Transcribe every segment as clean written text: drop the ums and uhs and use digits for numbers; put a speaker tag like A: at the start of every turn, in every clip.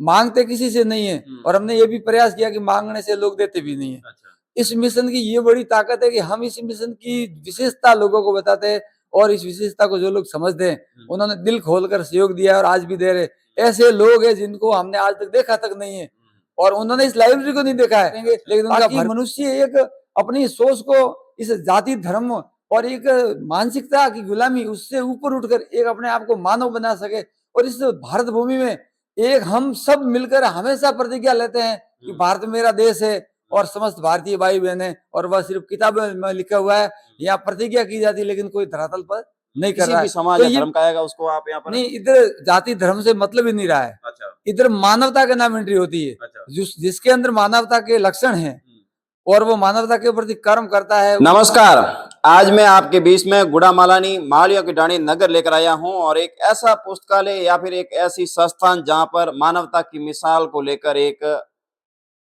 A: मांगते किसी से नहीं है, और हमने ये भी प्रयास किया कि मांगने से लोग देते भी नहीं है।
B: अच्छा।
A: इस मिशन की ये बड़ी ताकत है कि हम इस मिशन की विशेषता लोगों को बताते हैं, और इस विशेषता को जो लोग समझते हैं उन्होंने दिल खोलकर सहयोग दिया है और आज भी दे रहे। ऐसे लोग हैं जिनको हमने आज तक देखा तक नहीं है, और उन्होंने इस लाइब्रेरी को नहीं देखा है, लेकिन उनका मनुष्य एक अपनी सोच को इस जाति धर्म और एक मानसिकता की गुलामी उससे ऊपर उठकर एक अपने आप को मानव बना सके। और इस भारत भूमि में एक हम सब मिलकर हमेशा प्रतिज्ञा लेते हैं कि भारत मेरा देश है और समस्त भारतीय भाई बहन है, और वह सिर्फ किताबों में लिखा हुआ है, यहाँ प्रतिज्ञा की जाती है, लेकिन कोई धरातल पर नहीं कर
B: किसी
A: रहा
B: भी
A: है।
B: समाज
A: तो
B: या
A: ये
B: धर्म का आएगा उसको आप यहाँ पर।
A: नहीं, इधर जाति धर्म से मतलब ही नहीं रहा है।
B: अच्छा।
A: इधर मानवता के नाम एंट्री होती है।
B: अच्छा।
A: जिसके अंदर मानवता के लक्षण हैं और वो मानवता के प्रति कर्म करता है।
B: नमस्कार, आज मैं आपके बीच में गुड़ामालानी मालियों की डाणी नगर लेकर आया हूं, और एक ऐसा पुस्तकालय या फिर एक ऐसी संस्थान जहां पर मानवता की मिसाल को लेकर एक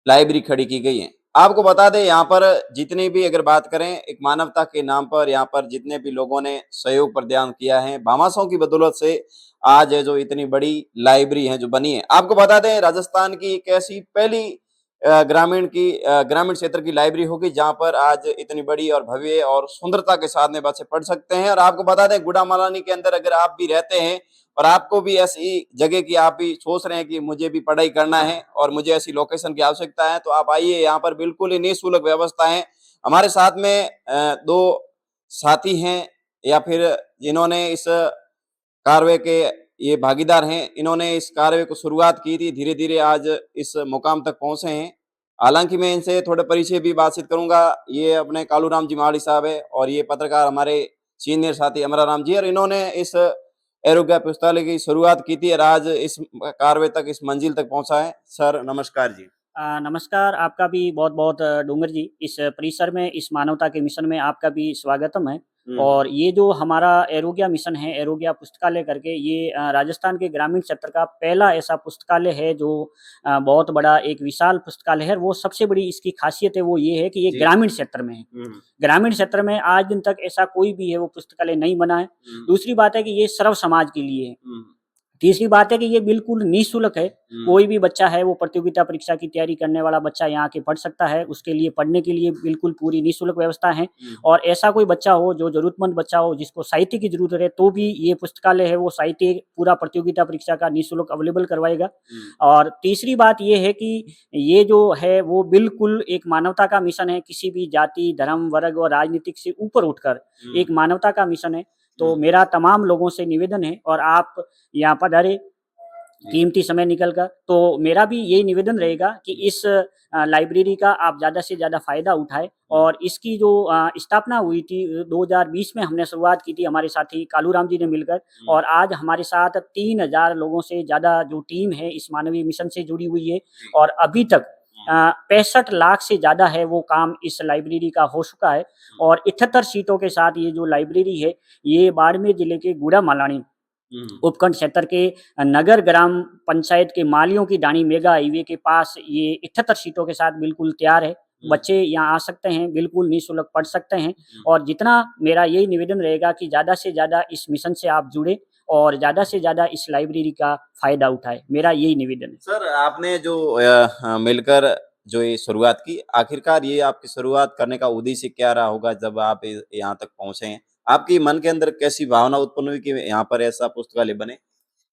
B: लाइब्रेरी खड़ी की गई है। आपको बता दें, यहाँ पर जितनी भी अगर बात करें एक मानवता के नाम पर, यहाँ पर जितने भी लोगों ने सहयोग प्रदान किया है भामाशाहों की बदौलत से आज है जो इतनी बड़ी लाइब्रेरी है जो बनी है। आपको बता दें, राजस्थान की एक ऐसी पहली ग्रामीण क्षेत्र की लाइब्रेरी होगी जहां पर आज इतनी बड़ी और भव्य और सुंदरता के साथ में बच्चे पढ़ सकते हैं। और आपको बता दें, गुड़ामालानी के अंदर अगर आप भी रहते हैं और आपको भी ऐसी जगह की आप भी सोच रहे हैं कि मुझे भी पढ़ाई करना है और मुझे ऐसी लोकेशन की आवश्यकता है, तो आप आइए। यहाँ पर बिल्कुल ही निःशुल्क व्यवस्था है। हमारे साथ में दो साथी हैं या फिर जिन्होंने इस कार्य के ये भागीदार हैं। इन्होंने इस कार्य को शुरुआत की थी, धीरे धीरे आज इस मुकाम तक पहुंचे हैं। हालांकि मैं इनसे थोड़े परिचय भी बातचीत करूंगा। ये अपने कालूराम जी माड़ी साहब है और ये पत्रकार हमारे सीनियर साथी अमरा राम जी, और इन्होंने इस आरोग्य पुस्तकालय की शुरुआत की थी और आज इस कार्य तक, इस मंजिल तक पहुंचा है। सर नमस्कार जी।
C: नमस्कार, आपका भी बहुत-बहुत डूंगर जी, इस परिसर में, इस मानवता के मिशन में आपका भी स्वागतम है। और ये जो हमारा एरोग्या मिशन है, एरोग्या पुस्तकालय करके, ये राजस्थान के ग्रामीण क्षेत्र का पहला ऐसा पुस्तकालय है जो बहुत बड़ा एक विशाल पुस्तकालय है। वो सबसे बड़ी इसकी खासियत है वो ये है कि ये ग्रामीण क्षेत्र में है। ग्रामीण क्षेत्र में आज दिन तक ऐसा कोई भी है वो पुस्तकालय नहीं बना है। दूसरी बात है कि ये सर्व समाज के लिए है। तीसरी बात है कि ये बिल्कुल निःशुल्क है। कोई भी बच्चा है वो प्रतियोगिता परीक्षा की तैयारी करने वाला बच्चा यहाँ आके पढ़ सकता है। उसके लिए पढ़ने के लिए बिल्कुल पूरी निःशुल्क व्यवस्था है। और ऐसा कोई बच्चा हो जो ज़रूरतमंद बच्चा हो जिसको साहित्य की ज़रूरत है, तो भी ये पुस्तकालय है वो साहित्य पूरा प्रतियोगिता परीक्षा का निःशुल्क अवेलेबल करवाएगा। और तीसरी बात ये है कि ये जो है वो बिल्कुल एक मानवता का मिशन है। किसी भी जाति, धर्म, वर्ग और राजनीतिक से ऊपर उठकर एक मानवता का मिशन है। तो मेरा तमाम लोगों से निवेदन है, और आप यहाँ पधारे कीमती समय निकल कर, तो मेरा भी यही निवेदन रहेगा कि इस लाइब्रेरी का आप ज़्यादा से ज़्यादा फ़ायदा उठाएँ। और इसकी जो स्थापना हुई थी 2020 में हमने शुरुआत की थी हमारे साथी कालूराम जी ने मिलकर, और आज हमारे साथ 3000 लोगों से ज़्यादा जो टीम है इस मानवीय मिशन से जुड़ी हुई है। और अभी तक 65 लाख से ज़्यादा है वो काम इस लाइब्रेरी का हो चुका है। और 78 सीटों के साथ ये जो लाइब्रेरी है, ये बाड़मेर जिले के गुड़ामालानी उपखंड क्षेत्र के नगर ग्राम पंचायत के मालियों की डाणी मेगा हाईवे के पास ये 78 सीटों के साथ बिल्कुल तैयार है। बच्चे यहाँ आ सकते हैं, बिल्कुल निःशुल्क पढ़ सकते हैं। और जितना मेरा यही निवेदन रहेगा कि ज़्यादा से ज़्यादा इस मिशन से आप जुड़े और ज़्यादा से ज़्यादा इस लाइब्रेरी का फ़ायदा उठाएँ। मेरा यही निवेदन है।
B: सर आपने जो मिलकर जो ये शुरुआत की, आखिरकार ये आपकी शुरुआत करने का उद्देश्य क्या रहा होगा जब आप यहाँ तक पहुंचे हैं? आपकी मन के अंदर कैसी भावना उत्पन्न हुई कि यहाँ पर ऐसा पुस्तकालय बने?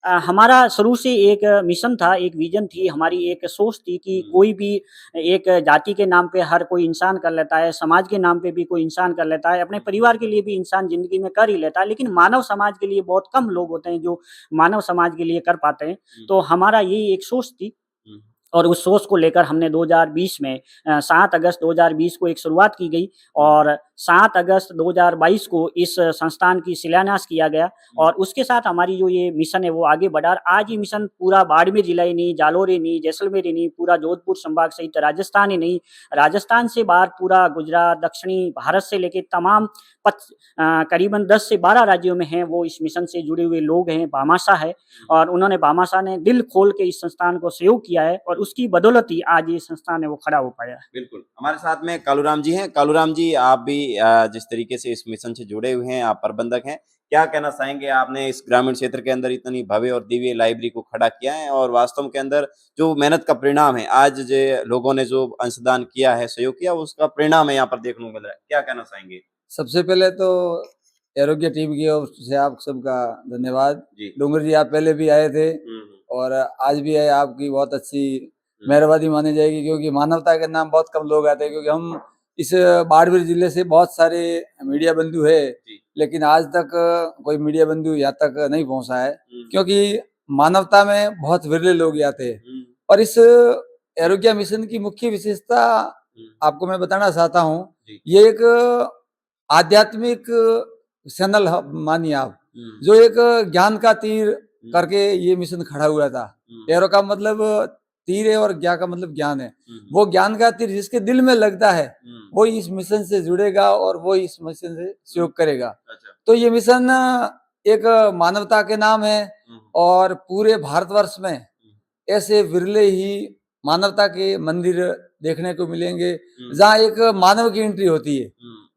C: हमारा शुरू से एक मिशन था, एक विज़न थी, हमारी एक सोच थी कि कोई भी एक जाति के नाम पे हर कोई इंसान कर लेता है, समाज के नाम पे भी कोई इंसान कर लेता है, अपने परिवार के लिए भी इंसान ज़िंदगी में कर ही लेता है, लेकिन मानव समाज के लिए बहुत कम लोग होते हैं जो मानव समाज के लिए कर पाते हैं। तो हमारा यही एक सोच थी। और उस सोच को लेकर हमने 2020 में 7 अगस्त 2020 को एक शुरुआत की गई, और 7 अगस्त 2022 को इस संस्थान की शिलान्यास किया गया। और उसके साथ हमारी जो ये मिशन है वो आगे बढ़ा, और आज ये मिशन पूरा बाड़मेर जिला ही नहीं, जालोर ही नहीं, जैसलमेर ही नहीं, पूरा जोधपुर संभाग सहित राजस्थान ही नहीं, राजस्थान से बाहर पूरा गुजरात, दक्षिणी भारत से लेके तमाम करीबन 10 से 12 राज्यों में हैं वो इस मिशन से जुड़े हुए लोग हैं, भामाशाह है। और उन्होंने भामाशाह ने दिल खोल के इस संस्थान को सहयोग किया है, और उसकी बदौलत ही आज ये संस्थान है वो खड़ा हो पाया है।
B: बिल्कुल। हमारे साथ में कालूराम जी हैं। कालूराम जी, आप भी जिस तरीके से इस मिशन से जुड़े हुए हैं, आप प्रबंधक हैं। क्या कहना चाहेंगे? आपने इस ग्रामीण क्षेत्र के अंदर इतनी भव्य और दिव्य लाइब्रेरी को खड़ा किया है और वास्तव के अंदर जो मेहनत का परिणाम है, आज जो लोगों ने जो अंशदान किया है, सहयोग किया, उसका परिणाम है यहाँ पर देखने को मिल रहा है। क्या कहना चाहेंगे?
A: सबसे पहले तो आरोग्य टीम की ओर से आप सबका धन्यवाद।
B: जी।
A: डूंगर जी आप पहले भी आए थे और आज भी आए, आपकी बहुत अच्छी मेहरबानी मानी जाएगी, क्योंकि मानवता के नाम बहुत कम लोग आते हैं। क्योंकि हम इस बाड़मेर जिले से बहुत सारे मीडिया बंधु है,
B: जी।
A: लेकिन आज तक कोई मीडिया बंधु यहाँ तक नहीं पहुंचा है,
B: हम्म।
A: क्योंकि मानवता में बहुत विरले लोग आते हैं।
B: हम्म।
A: और इस आरोग्य मिशन की मुख्य विशेषता आपको मैं बताना चाहता हूँ।
B: जी।
A: ये एक आध्यात्मिक चैनल मानिए आप, जो एक ज्ञान का तीर करके ये मिशन खड़ा हुआ था। एरो का मतलब तीर है और ज्ञा का मतलब ज्ञान है। वो ज्ञान का तीर जिसके दिल में लगता है वो इस मिशन से जुड़ेगा और वो इस मिशन से सहयोग करेगा।
B: अच्छा।
A: तो ये मिशन एक मानवता के नाम है और पूरे भारतवर्ष में ऐसे विरले ही मानवता के मंदिर देखने को मिलेंगे जहाँ एक मानव की एंट्री होती है।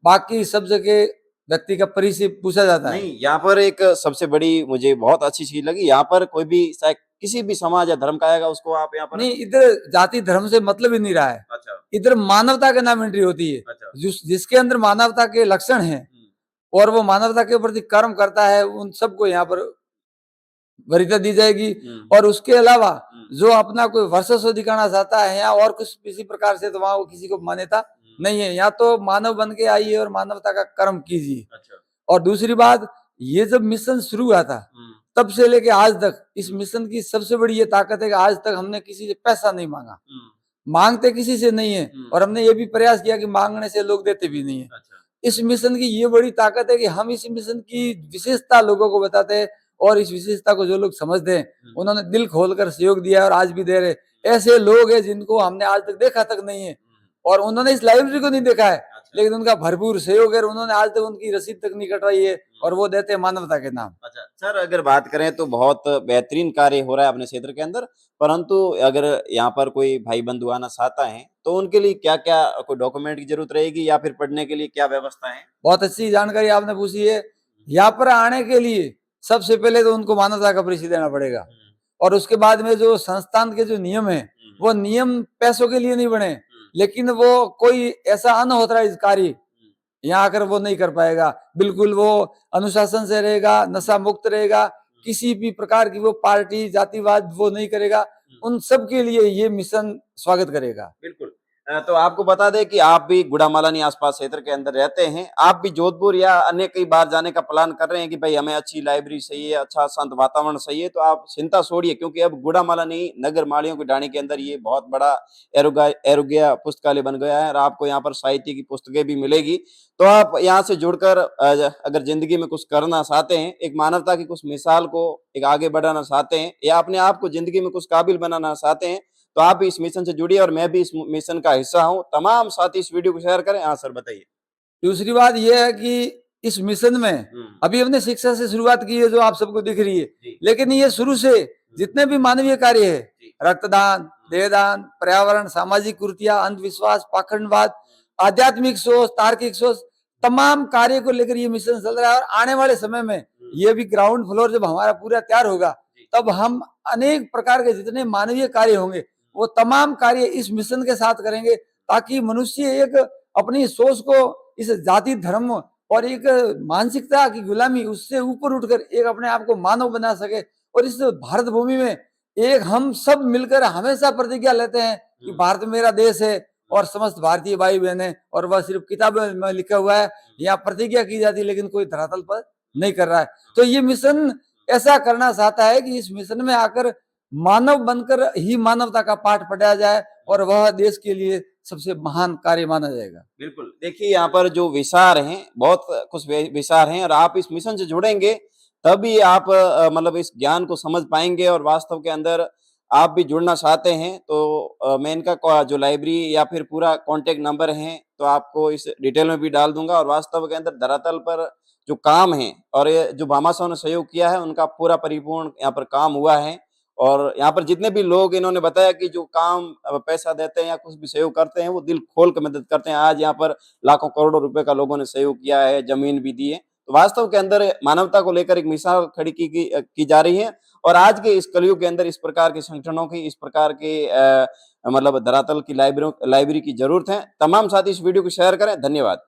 A: बाकी सब जगह व्यक्ति का परिचय पूछा जाता है।
B: नहीं, यहाँ पर एक सबसे बड़ी मुझे बहुत अच्छी चीज लगी, यहाँ पर कोई भी शायद किसी भी समाज या धर्म का आएगा उसको आप यहाँ पर
A: नहीं, इधर जाति धर्म से मतलब ही नहीं रहा है।
B: अच्छा।
A: इधर मानवता के नाम एंट्री होती है।
B: अच्छा।
A: जिसके अंदर मानवता के लक्षण हैं और वो मानवता के प्रति कर्म करता है, उन सबको यहाँ पर वरीयता दी जाएगी। और उसके अलावा जो अपना कोई वर्चस्व दिखाना चाहता है या और कुछ किसी प्रकार से, तो वहां वो किसी को मान्यता नहीं है। यहाँ तो मानव बन के आइए और मानवता का कर्म कीजिए।
B: अच्छा।
A: और दूसरी बात, ये जब मिशन शुरू हुआ था तब से लेके आज तक इस मिशन की सबसे बड़ी ये ताकत है कि आज तक हमने किसी से पैसा नहीं मांगा, मांगते किसी से नहीं है, और हमने ये भी प्रयास किया कि मांगने से लोग देते भी नहीं है।
B: अच्छा।
A: इस मिशन की ये बड़ी ताकत है कि हम इस मिशन की विशेषता लोगों को बताते हैं, और इस विशेषता को जो लोग समझते हैं उन्होंने दिल खोलकर सहयोग दिया है और आज भी दे रहे। ऐसे लोग हैं जिनको हमने आज तक देखा तक नहीं है, और उन्होंने इस लाइब्रेरी को नहीं देखा है, लेकिन उनका भरपूर सहयोग है। उन्होंने आज तक उनकी रसीद तक नहीं कटवाई है, और वो देते हैं मानवता के नाम।
B: अच्छा सर, अगर बात करें तो बहुत बेहतरीन कार्य हो रहा है अपने क्षेत्र के अंदर, परंतु अगर यहाँ पर कोई भाई बंधु आना चाहता है तो उनके लिए क्या क्या कोई डॉक्यूमेंट की जरूरत रहेगी या फिर पढ़ने के लिए क्या व्यवस्था है?
A: बहुत अच्छी जानकारी आपने पूछी है। यहाँ पर आने के लिए सबसे पहले तो उनको मानवता का परिचय देना पड़ेगा, और उसके बाद में जो संस्थान के जो नियम है वो नियम पैसों के लिए नहीं बने, लेकिन वो कोई ऐसा अनऑथराइज कार्य यहाँ आकर वो नहीं कर पाएगा। बिल्कुल वो अनुशासन से रहेगा, नशा मुक्त रहेगा, किसी भी प्रकार की वो पार्टी जातिवाद वो नहीं करेगा। उन सब के लिए ये मिशन स्वागत करेगा।
B: बिल्कुल। तो आपको बता दें कि आप भी गुड़ामालानी आसपास क्षेत्र के अंदर रहते हैं, आप भी जोधपुर या अन्य कई बार जाने का प्लान कर रहे हैं कि भाई हमें अच्छी लाइब्रेरी चाहिए, अच्छा शांत वातावरण चाहिए, तो आप चिंता छोड़िए, क्योंकि अब गुड़ामालानी नगर माड़ियों की डाणी के अंदर ये बहुत बड़ा एरोग्या पुस्तकालय बन गया है और आपको यहाँ पर साहित्य की पुस्तकें भी मिलेगी। तो आप यहाँ से जुड़कर अगर जिंदगी में कुछ करना चाहते हैं, एक मानवता की कुछ मिसाल को एक आगे बढ़ाना चाहते हैं, या अपने आप को जिंदगी में कुछ काबिल बनाना चाहते हैं, तो आप भी इस मिशन से जुड़िए और मैं भी इस मिशन का हिस्सा हूं। तमाम साथी इस वीडियो को शेयर करें। हाँ सर, बताइए।
A: दूसरी बात यह है कि इस मिशन में अभी हमने शिक्षा से शुरुआत की है जो आप सबको दिख रही है, लेकिन ये शुरू से जितने भी मानवीय कार्य है, रक्तदान, देहदान, पर्यावरण, सामाजिक कुरीतियां, अंधविश्वास, पाखंडवाद, आध्यात्मिक सोच, तार्किक सोच, तमाम कार्य को लेकर ये मिशन चल रहा है। और आने वाले समय में ये भी ग्राउंड फ्लोर जब हमारा पूरा तैयार होगा, तब हम अनेक प्रकार के जितने मानवीय कार्य होंगे वो तमाम कार्य इस मिशन के साथ करेंगे, ताकि मनुष्य एक अपनी सोच को इस जाति धर्म और एक मानसिकता की गुलामी उससे ऊपर उठकर एक अपने आप को मानव बना सके। और इस भारत भूमि में एक हम सब मिलकर हमेशा प्रतिज्ञा लेते हैं कि भारत मेरा देश है और समस्त भारतीय भाई बहन है, और वह सिर्फ किताबों में लिखा हुआ है, यहाँ प्रतिज्ञा की जाती है लेकिन कोई धरातल पर नहीं कर रहा है। तो ये मिशन ऐसा करना चाहता है कि इस मिशन में आकर मानव बनकर ही मानवता का पाठ पढ़ाया जाए और वह देश के लिए सबसे महान कार्य माना जाएगा।
B: बिल्कुल, देखिए यहाँ पर जो विचार हैं, बहुत कुछ विचार हैं, और आप इस मिशन से जुड़ेंगे तभी आप मतलब इस ज्ञान को समझ पाएंगे। और वास्तव के अंदर आप भी जुड़ना चाहते हैं तो मैं इनका जो लाइब्रेरी या फिर पूरा कॉन्टेक्ट नंबर है तो आपको इस डिटेल में भी डाल दूंगा। और वास्तव के अंदर धरातल पर जो काम है और ये जो भामाशाह ने सहयोग किया है उनका पूरा परिपूर्ण यहाँ पर काम हुआ है। और यहाँ पर जितने भी लोग इन्होंने बताया कि जो काम पैसा देते हैं या कुछ भी सहयोग करते हैं वो दिल खोल कर मदद करते हैं। आज यहाँ पर लाखों करोड़ों रुपए का लोगों ने सहयोग किया है, जमीन भी दी है। तो वास्तव के अंदर मानवता को लेकर एक मिसाल खड़ी की जा रही है। और आज के इस कलयुग के अंदर इस प्रकार के संगठनों की, इस प्रकार के मतलब धरातल की लाइब्रेरी की जरूरत है। तमाम साथी इस वीडियो को शेयर करें। धन्यवाद।